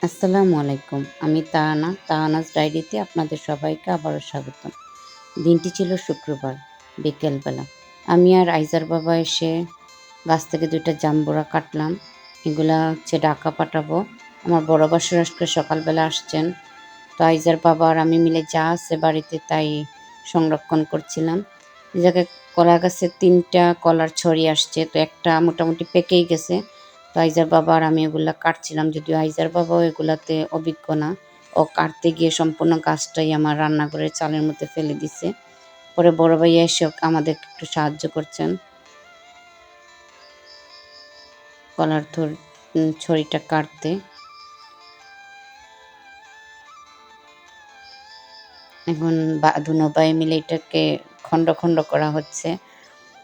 আসসালামু আলাইকুম। আমি তাহানাজ ডায়েরিতে আপনাদের সবাইকে আবারও স্বাগতম। দিনটি ছিল শুক্রবার বিকেলবেলা। আমি আর আইজার বাবা এসে গাছ থেকে ২টা জাম্বুরা কাটলাম। এগুলা হচ্ছে ঢাকা পাঠাবো। আমার বড় বাসুর আজকে সকালবেলা আসছেন। তো আইজার বাবা আর আমি মিলে যা আছে বাড়িতে তাই সংরক্ষণ করছিলাম। এই জায়গায় কলা গাছে ৩টা কলার ছড়ি আসছে, তো একটা মোটামুটি পেকেই গেছে। তো আইজার বাবা আর আমি এগুলা কাটছিলাম, যদিও আইজার বাবাও এগুলাতে অভিজ্ঞ না। ও কাটতে গিয়ে সম্পূর্ণ গাছটাই আমার রান্নাঘরের চালের মধ্যে ফেলে দিছে। পরে বড় ভাইয়া এসে আমাদের একটু সাহায্য করছেন কলার ছড়িটা কাটতে। এখন দুনো ভাই মিলে এটাকে খণ্ড খণ্ড করা হচ্ছে।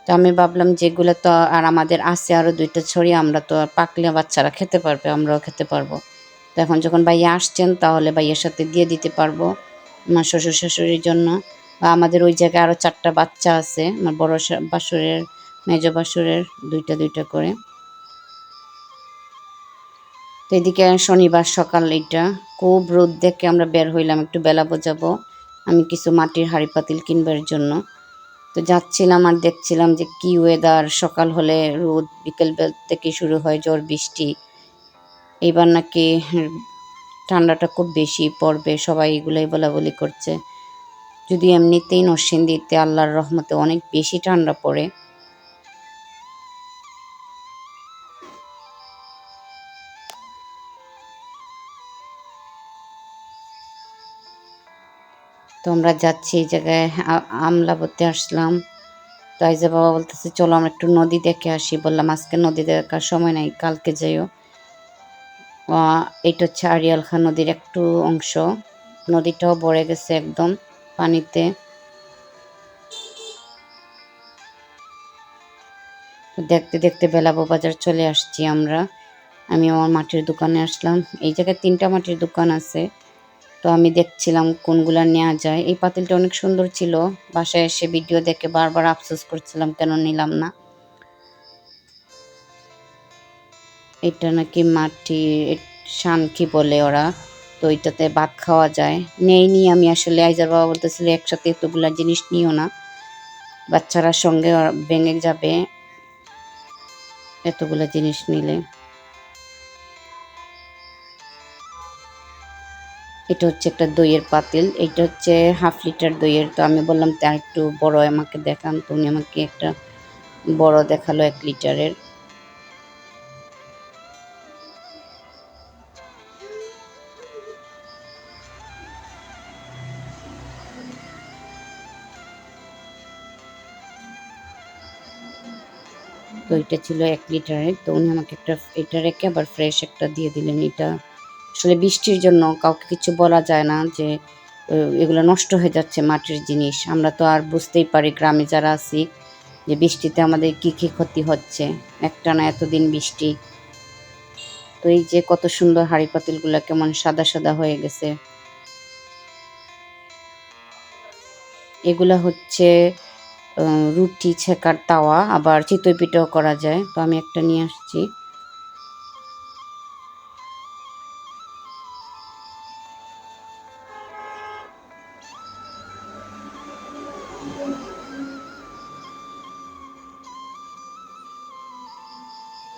তো আমি ভাবলাম যেগুলো তো আর আমাদের আছে আরও ২টা ছড়ি, আমরা তো আর পাকলে বাচ্চারা খেতে পারবে, আমরাও খেতে পারবো। তো এখন যখন ভাইয়া আসছেন তাহলে ভাইয়ার সাথে দিয়ে দিতে পারবো আমার শ্বশুর শাশুড়ির জন্য। বা আমাদের ওই জায়গায় আরও 4টা বাচ্চা আছে, আমার বড় বাসুরের, মেজ বাসুরের 2টা 2টা করে। তো এদিকে শনিবার সকাল, এটা খুব রোদ দেখে আমরা বের হইলাম একটু বেলা বোঝাবো। আমি কিছু মাটির হাঁড়ি পাতিল কিনবার জন্য। তো যাচ্ছিলাম আর দেখছিলাম যে কি ওয়েদার, সকাল হলে রোদ, বিকেল থেকে শুরু হয় ঝড় বৃষ্টি। এইবার নাকি ঠান্ডাটা খুব বেশি পড়বে, সবাই এগুলোই বলাবলি করছে। যদি এমনিতেই নরসিংদীতে আল্লাহর রহমতে অনেক বেশি ঠান্ডা পড়ে। তো আমরা যাচ্ছি এই জায়গায় আমলাবতে আসলাম। তো আইজা বাবা বলতেছে চলো আমরা একটু নদী দেখে আসি। বললাম আজকে নদী দেখার সময় নাই, কালকে যাইও। এটা হচ্ছে আড়িয়াল খাঁ নদীর একটু অংশ। নদীটাও ভরে গেছে একদম পানিতে। তো দেখতে দেখতে বেলাবো বাজার চলে আসছি আমরা। আমি আমার মাটির দোকানে আসলাম। এই জায়গায় 3টা মাটির দোকান আছে। তো আমি দেখছিলাম কোনগুলা নেওয়া যায়। এই পাতিলটা অনেক সুন্দর ছিল। বাসায় এসে ভিডিও দেখে বারবার আফসোস করছিলাম কেন নিলাম না। এটা নাকি মাটির শানকি বলে ওরা। তো এটাতে ভাত খাওয়া যায়। নেইনি আমি আসলে। আইজার বাবা বলতেছিল একসাথে এতগুলা জিনিস নিও না, বাচ্চারা সঙ্গে ভেঙে যাবে এতগুলা জিনিস নিলে। এটা হচ্ছে একটা দইয়ের পাতিল। এটা হচ্ছে 1/2 লিটার দইয়ের। তো আমি বললাম তার একটু বড় আমাকে দেখান। তো উনি আমাকে একটা বড় দেখালো 1 লিটারের। তো এটা ছিল 1 লিটারের। তো উনি আমাকে একটা, এটা রেখে আবার ফ্রেশ একটা দিয়ে দিলেন। এটা আসলে বৃষ্টির জন্য কাউকে কিছু বলা যায় না যে এগুলো নষ্ট হয়ে যাচ্ছে মাটির জিনিস। আমরা তো আর বুঝতেই পারি গ্রামে যারা আছি যে বৃষ্টিতে আমাদের কী কী ক্ষতি হচ্ছে। একটানা এতদিন বৃষ্টি। তো এই যে কত সুন্দর হাঁড়ি পাতিলগুলো কেমন সাদা সাদা হয়ে গেছে। এগুলা হচ্ছে রুটি ছেঁকার তাওয়া, আবার চিতই পিঠাও করা যায়। তো আমি একটা নিয়ে আসছি।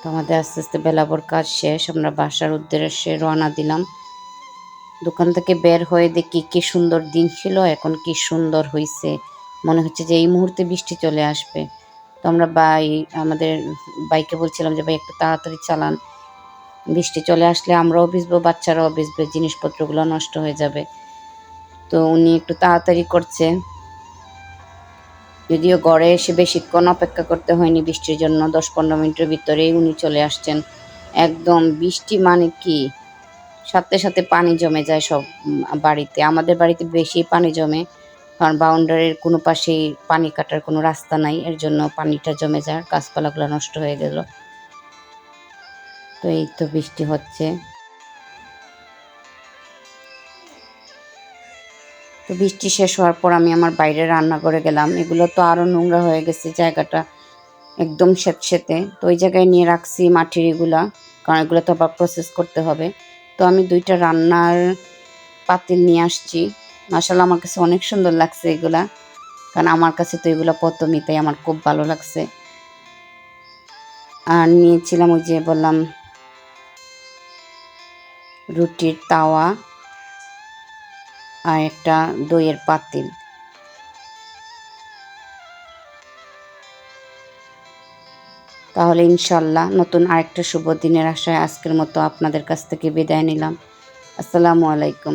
তো আমাদের আস্তে আস্তে বেলাবর কাজ শেষ। আমরা বাসার উদ্দেশ্যে রওনা দিলাম। দোকান থেকে বের হয়ে দেখি কি সুন্দর দিন ছিল, এখন কি সুন্দর হইছে। মনে হচ্ছে যে এই মুহূর্তে বৃষ্টি চলে আসবে। তো আমরা আমাদের বাইকে বলছিলাম যে ভাই একটু তাড়াতাড়ি চালান, বৃষ্টি চলে আসলে আমরাও ভিজবো, বাচ্চারাও ভিজবে, জিনিসপত্রগুলো নষ্ট হয়ে যাবে। তো উনি একটু তাড়াতাড়ি করছে। যদিও ঘরে এসে বেশিক্ষণ অপেক্ষা করতে হয়নি বৃষ্টির জন্য, 10-15 মিনিটের ভিতরেই উনি চলে আসছেন। একদম বৃষ্টি মানে কি, সাথে সাথে পানি জমে যায় সব বাড়িতে। আমাদের বাড়িতে বেশি পানি জমে, কারণ বাউন্ডারির কোনো পাশেই পানি কাটার কোনো রাস্তা নাই, এর জন্য পানিটা জমে যায়, গাছপালাগুলো নষ্ট হয়ে গেল। তো এই তো বৃষ্টি হচ্ছে। তো বৃষ্টি শেষ হওয়ার পর আমি আমার বাইরে রান্নাঘরে গেলাম। এগুলো তো আরও নোংরা হয়ে গেছে, জায়গাটা একদম স্যাঁতসেঁতে। তো ওই জায়গায় নিয়ে রাখছি মাটির এগুলা, কারণ এগুলো তো আবার প্রসেস করতে হবে। তো আমি 2টা রান্নার পাতিল নিয়ে আসছি। মাশাআল্লাহ আমার কাছে অনেক সুন্দর লাগছে এগুলা, কারণ আমার কাছে তো এগুলো প্রথমই, তাই আমার খুব ভালো লাগছে। আর নিয়েছিলাম ওই যে বললাম রুটির তাওয়া আর একটা দইয়ের পাতিল। তাহলে ইনশাল্লাহ নতুন আরেকটা শুভ দিনের আশায় আজকের মতো আপনাদের কাছ থেকে বিদায় নিলাম। আসসালামু আলাইকুম।